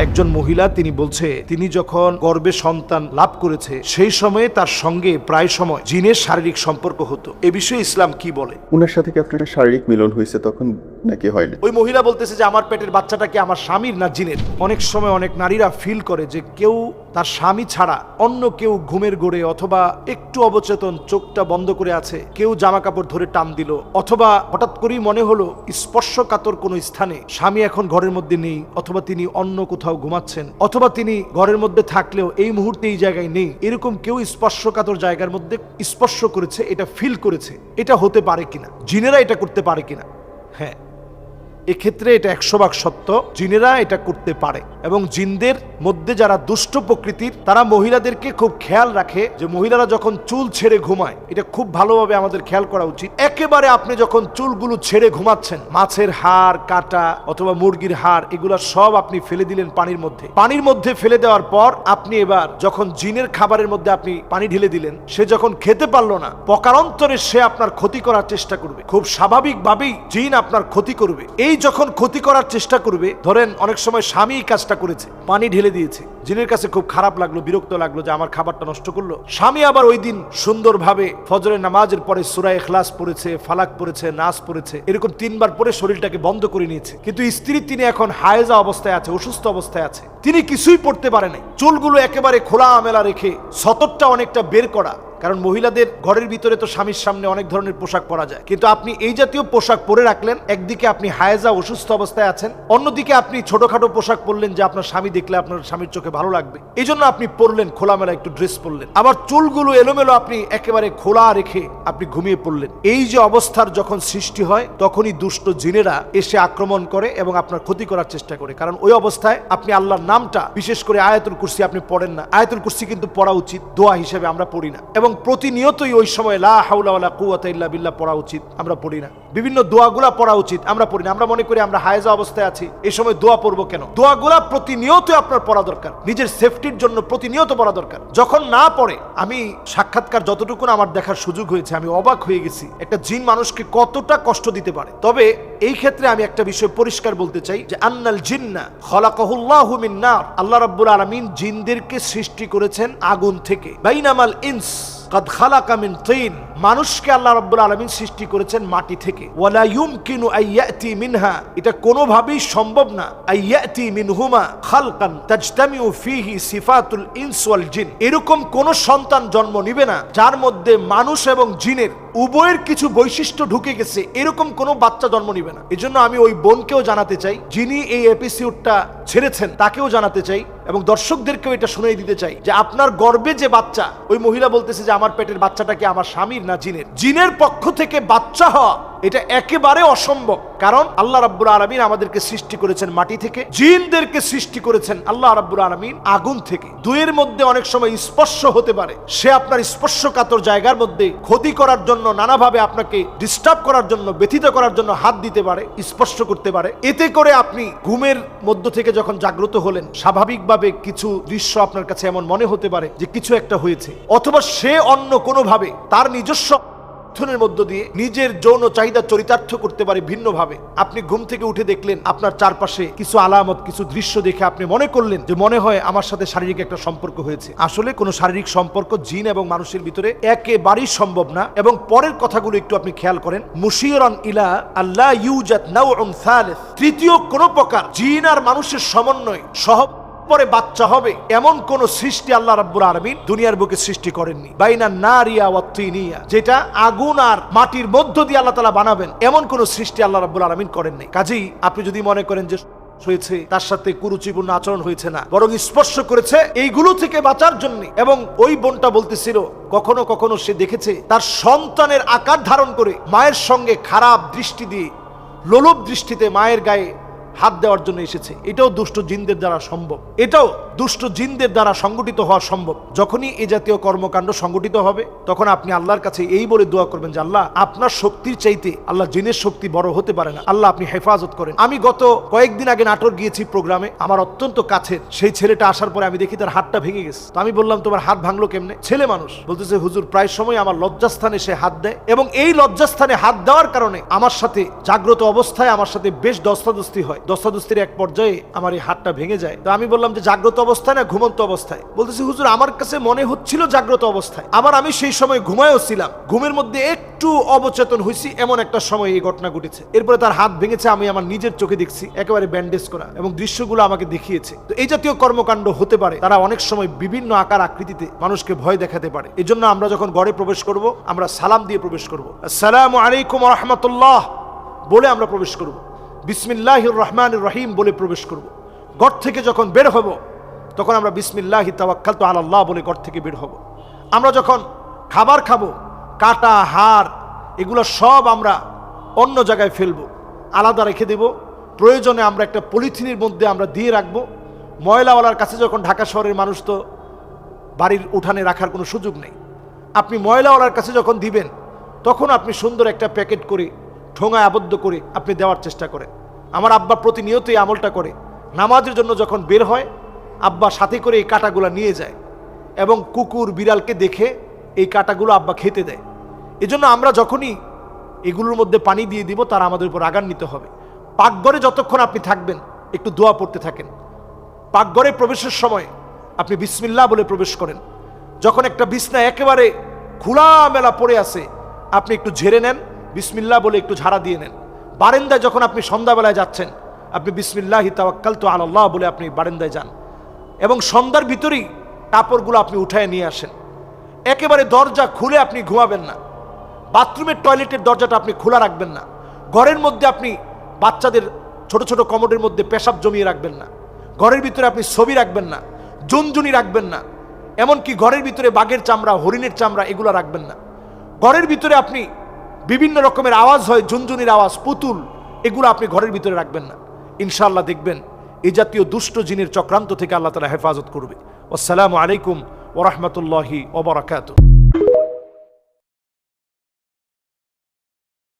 একজন মহিলা তিনি বলছে তিনি যখন গর্ভে সন্তান লাভ করেছে সেই সময়ে তার সঙ্গে প্রায় সময় জিনের শারীরিক সম্পর্ক হতো। এ বিষয়ে ইসলাম কি বলে? উনার সাথে কি আপনার শারীরিক মিলন হয়েছে তখন নাকি হয়নি? ওই মহিলা বলতেছে যে আমার পেটের বাচ্চাটা কি আমার স্বামীর না জিনের। অনেক সময় অনেক নারীরা ফিল করে যে কেউ তার স্বামী ছাড়া অন্য কেউ ঘুমের ঘোরে অথবা একটু অবচেতন চোখটা বন্ধ করে আছে, কেউ জামা কাপড় ধরে টান দিল, অথবা হঠাৎ করেই মনে হলো স্পর্শকাতর কোনো স্থানে স্বামী এখন ঘরের মধ্যে নেই, অথবা তিনি অন্য কোথাও ঘুমাচ্ছেন, অথবা তিনি ঘরের মধ্যে থাকলেও এই মুহূর্তে এই জায়গায় নেই, এরকম কেউ স্পর্শকাতর জায়গার মধ্যে স্পর্শ করেছে, এটা ফিল করেছে। এটা হতে পারে কিনা, জিনেরা এটা করতে পারে কিনা? হ্যাঁ, এক্ষেত্রে এটা 100% সত্য, জিনেরা এটা করতে পারে। এবং জিনদের মধ্যে যারা দুষ্ট প্রকৃতির তারা মহিলাদেরকে খুব খেয়াল রাখে যে মহিলারা যখন চুল ছেড়ে ঘুমায়, এটা খুব ভালোভাবে আমাদের খেয়াল করা উচিত। একেবারে আপনি যখন চুলগুলো ছেড়ে ঘুমাচ্ছেন, মাছের হাড় কাটা অথবা মুরগির হাড় এগুলা সব আপনি ফেলে দিলেন পানির মধ্যে ফেলে দেওয়ার পর আপনি এবার যখন জিনের খাবারের মধ্যে আপনি পানি ঢেলে দিলেন, সে যখন খেতে পারলো না, পকারান্তরে সে আপনার ক্ষতি করার চেষ্টা করবে। খুব স্বাভাবিকভাবেই জিন আপনার ক্ষতি করবে। এই যখন ক্ষতি করার চেষ্টা করবে, ধরেন অনেক সময় স্বামী কাজটা করেছে, পানি ঢেলে দিয়েছে, জিনের কাছে খুব খারাপ লাগলো, বিরক্ত লাগলো যে আমার খাবারটা নষ্ট করলো। স্বামী আবার ওই দিন সুন্দরভাবে ফজরের নামাজের পরে সূরা ইখলাস পড়েছে, ফালাক পড়েছে, নাস পড়েছে, এরকম 3 বার পরে শরীরটাকে বন্ধ করে নিয়েছে। কিন্তু স্ত্রী তিনি এখন হায়েজা অবস্থায় আছে, অসুস্থ অবস্থায় আছে, তিনি কিছুই পড়তে পারে নাই। চুলগুলো একেবারে খোলা মেলা রেখে সতরটা অনেকটা বের করা, কারণ মহিলাদের ঘরের ভিতরে তো স্বামীর সামনে অনেক ধরনের পোশাক পরা যায়, কিন্তু আপনি এই জাতীয় পোশাক পরে রাখলেন। একদিকে আপনি হায়েজা অসুস্থ অবস্থায় আছেন, অন্যদিকে আপনি ছোটখাটো পোশাক পরলেন যে আপনার স্বামী দেখলে আপনার স্বামীর চোখে ভালো লাগবে, এই জন্য আপনি পরলেন, খোলামেলা একটু ড্রেস পরলেন। আবার চুলগুলো এলোমেলো আপনি একেবারে খোলা রেখে আপনি ঘুমিয়ে পড়লেন। এই যে অবস্থার যখন সৃষ্টি হয়, তখনই দুষ্ট জিনেরা এসে আক্রমণ করে এবং আপনার ক্ষতি করার চেষ্টা করে। কারণ ওই অবস্থায় আপনি আল্লাহর নামটা, বিশেষ করে আয়াতুল কুরসি আপনি পড়েন না। আয়াতুল কুরসি কিন্তু পড়া উচিত, দোয়া হিসেবে আমরা পড়ি না। এবং প্রতিনিয়তই ওই সময় লা হাওলা ওয়ালা কুওয়াতা ইল্লা বিল্লাহ পড়া উচিত, আমরা পড়ি না। বিভিন্ন দোয়াগুলা পড়া উচিত, আমরা পড়ি না। আমরা মনে করি আমরা হায়েজা অবস্থায় আছি, এই সময় দোয়া পড়বো কেন? দোয়াগুলা প্রতিনিয়ত আপনার পড়া দরকার, নিজের সেফটির জন্য প্রতিনিয়ত পড়া দরকার। যখন না পড়ে, আমি সাক্ষাৎকার যতটুকু আমার দেখার সুযোগ হয়েছে, আমি অবাক হয়ে গেছি একটা জিন মানুষকে কতটা কষ্ট দিতে পারে। তবে এই ক্ষেত্রে আমি একটা বিষয় পরিষ্কার বলতে চাই যে আন্নাল জিন্না খলাকাহুল্লাহু মিন নার, আল্লাহ রাব্বুল আলামিন জিনদেরকে সৃষ্টি করেছেন আগুন থেকে। বাইনামাল ইনস কাদ খালাকা মিন তিন, মানুষকে আল্লাহ রাব্বুল আলামিন সৃষ্টি করেছেন মাটি থেকে। ওয়ালা ইউমকিনু আইয়াতি মিনহা, এটা কোনোভাবেই সম্ভব না, আইয়াতি মিনহুমা খালকান তাজতামিউ ফিহি সিফাতুল ইনস ওয়াল জিন, এরকম কোন সন্তান জন্ম নিবে না যার মধ্যে মানুষ এবং জিনের উভয়ের কিছু বৈশিষ্ট্য ঢুকে গেছে, এরকম কোন বাচ্চা জন্ম নিবে না। এজন্য আমি ওই বোনকেও জানাতে চাই, যিনি এই এপিসোডটা ছেড়েছেন, তাকেও জানাতে চাই এবং দর্শকদেরকেও এটা শুনিয়ে দিতে চাই যে আপনার গর্ভে যে বাচ্চা, ওই মহিলা বলতেছে যে আমার পেটের বাচ্চাটা কি আমার স্বামীর না জিনের। জিনের পক্ষ থেকে বাচ্চা হওয়া এটা একেবারে অসম্ভব। কারণ আল্লাহ রাব্বুল আলামিন আমাদেরকে সৃষ্টি করেছেন মাটি থেকে, জিনদেরকে সৃষ্টি করেছেন আল্লাহ রাব্বুল আলামিন আগুন থেকে। দুয়ের মধ্যে অনেক সময় স্পর্শ হতে পারে, সে আপনার স্পর্শকাতর জায়গার মধ্যে ক্ষতি করার জন্য, নানাভাবে আপনাকে ডিস্টার্ব করার জন্য, ব্যথিত করার জন্য হাত দিতে পারে, স্পর্শ করতে পারে। এতে করে আপনি ঘুমের মধ্য থেকে যখন জাগ্রত হলেন, স্বাভাবিকভাবে কিছু দৃশ্য আপনার কাছে এমন মনে হতে পারে যে কিছু একটা হয়েছে, অথবা সে অন্য কোনোভাবে তার নিজস্ব মধ্য দিয়ে নিজের যৌন চাহিদা চরিতার্থ করতে পারে ভিন্নভাবে। আপনি ঘুম থেকে উঠে দেখলেন আপনার চারপাশে কিছু আলামত, কিছু দৃশ্য দেখে আপনি মনে করলেন যে মনে হয় আমার সাথে শারীরিক একটা সম্পর্ক হয়েছে। আসলে কোনো শারীরিক সম্পর্ক জিন এবং মানুষের ভিতরে একেবারেই সম্ভব না। এবং পরের কথাগুলো একটু আপনি খেয়াল করেন, মুশিরান ইলা আল্লাহ ইউজাদ নাউউন সালিস, তৃতীয় কোন প্রকার জিন আর মানুষের সমন্বয় সহ পরে বাচ্চা হবে এমন কোন সৃষ্টি আল্লাহ রাব্বুল আলামিন দুনিয়ার বুকে সৃষ্টি করেননি। বাইনা নারিয়া ওয়াত তিনিয়া, যেটা আগুন আর মাটির মধ্য দিয়ে আল্লাহ তাআলা বানাবেন, এমন কোন সৃষ্টি আল্লাহ রাব্বুল আলামিন করেননি। কাজেই আপনি যদি মনে করেন যে হয়েছে, তার সাথে কুরুচিপূর্ণ আচরণ হয়েছে, না, বরং স্পর্শ করেছে এইগুলো থেকে বাঁচার জন্য। এবং ওই বোনটা বলতেছিল কখনো কখনো সে দেখেছে তার সন্তানের আকার ধারণ করে মায়ের সঙ্গে খারাপ দৃষ্টি দিয়ে, লোলুপ দৃষ্টিতে মায়ের গায়ে হাত দেওয়ার জন্য এসেছে। এটাও দুষ্ট জিনদের দ্বারা সম্ভব, এটাও দুষ্ট জিনদের দ্বারা সংগঠিত হওয়া সম্ভব। যখনই এই জাতীয় কর্মকাণ্ড সংগঠিত হবে, তখন আপনি আল্লাহর কাছে এই বলে দোয়া করবেন যে আল্লাহ, আপনার শক্তির চাইতে আল্লাহ জিনের শক্তি বড় হতে পারে না, আল্লাহ আপনি হেফাজত করেন। আমি গত কয়েকদিন আগে নাটোর গিয়েছি প্রোগ্রামে, আমার অত্যন্ত কাছের সেই ছেলেটা আসার পরে আমি দেখি তার হাতটা ভেঙে গেছে। তো আমি বললাম তোমার হাত ভাঙলো কেমনে? ছেলে মানুষ বলতেছে হুজুর প্রায় সময় আমার লজ্জাস্থানে সে হাত দেয়, এবং এই লজ্জাস্থানে হাত দেওয়ার কারণে আমার সাথে জাগ্রত অবস্থায় আমার সাথে বেশ দস্তাদস্তি হয়। দস্তাদস্তির এক পর্যায়ে আমার এই হাতটা ভেঙে যায়। তো আমি বললাম যে জাগ্রত অবস্থায় না ঘুমন্ত অবস্থায়? বলতেছি হুজুর আমার কাছে মনে হচ্ছিল জাগ্রত অবস্থায়, আবার আমি সেই সময় ঘুমায়ও ছিলাম, ঘুমের মধ্যে একটু অবচেতন হয়েছি, এমন একটা সময় এই ঘটনা ঘটেছে। এরপরে তার হাত ভেঙেছে, আমি আমার নিজের চোখে দেখছি, একেবারে ব্যান্ডেজ করা, এবং দৃশ্যগুলো আমাকে দেখিয়েছে। তো এই জাতীয় কর্মকাণ্ড হতে পারে, তারা অনেক সময় বিভিন্ন আকার আকৃতিতে মানুষকে ভয় দেখাতে পারে। এই জন্য আমরা যখন ঘরে প্রবেশ করব, আমরা সালাম দিয়ে প্রবেশ করব। আসসালামু আলাইকুম ওয়া রাহমাতুল্লাহ বলে আমরা প্রবেশ করব। বিসমিল্লাহির রহমানির রহিম বলে প্রবেশ করব। ঘর থেকে যখন বের হব তখন আমরা বিসমিল্লাহি তাওয়াক্কালতু আলাল্লাহ বলে ঘর থেকে বের হব। আমরা যখন খাবার খাবো, কাটা হাড় এগুলো সব আমরা অন্য জায়গায় ফেলবো, আলাদা রেখে দেব। প্রয়োজনে আমরা একটা পলিথিনের মধ্যে আমরা দিয়ে রাখবো। ময়লাওয়ালার কাছে যখন, ঢাকা শহরের মানুষ তো বাড়ির উঠানে রাখার কোনো সুযোগ নেই, আপনি ময়লাওয়ালার কাছে যখন দিবেন তখন আপনি সুন্দর একটা প্যাকেট করে ঠোঙায় আবদ্ধ করে আপনি দেওয়ার চেষ্টা করেন। আমার আব্বা প্রতিনিয়ত এই আমলটা করে। নামাজের জন্য যখন বের হয়, আব্বা সাথে করে এই কাঁটাগুলো নিয়ে যায় এবং কুকুর বিড়ালকে দেখে এই কাঁটাগুলো আব্বা খেতে দেয়। এজন্য আমরা যখনই এগুলোর মধ্যে পানি দিয়ে দিব, তারা আমাদের উপর রাগান্বিত হবে। পাকঘরে যতক্ষণ আপনি থাকবেন একটু দোয়া পড়তে থাকেন। পাকঘরে প্রবেশের সময় আপনি বিসমিল্লাহ বলে প্রবেশ করেন। যখন একটা বিছনা একেবারে খোলামেলা পড়ে আছে, আপনি একটু ঝেড়ে নেন, বিসমিল্লাহ বলে একটু ঝাড়া দিয়ে নেন। বারান্দায় যখন আপনি সন্ধ্যাবেলায় যাচ্ছেন, আপনি বিসমিল্লাহি তাওয়াক্কালতু আলাল্লাহ বলে আপনি বারান্দায় যান, এবং সন্ধ্যার ভিতরেই কাপড়গুলো আপনি উঠায় নিয়ে আসেন। একেবারে দরজা খুলে আপনি ঘুমাবেন না। বাথরুমের টয়লেটের দরজাটা আপনি খোলা রাখবেন না। ঘরের মধ্যে আপনি বাচ্চাদের ছোট ছোট কমোডের মধ্যে পেশাব জমিয়ে রাখবেন না। ঘরের ভিতরে আপনি ছবি রাখবেন না, জুনজুনি রাখবেন না, এমনকি ঘরের ভিতরে বাঘের চামড়া, হরিণের চামড়া এগুলো রাখবেন না। ঘরের ভিতরে আপনি বিভিন্ন রকমের আওয়াজ হয়, ঝুনঝুনির আওয়াজ, পুতুল, এগুলো আপনি ঘরের ভিতরে রাখবেন না। ইনশাআল্লাহ দেখবেন এই জাতীয় দুষ্ট জিনের চক্রান্ত থেকে আল্লাহ তাআলা হেফাজত করবে। আসসালামু আলাইকুম ওয়া রাহমাতুল্লাহি ওয়া বারাকাতুহু।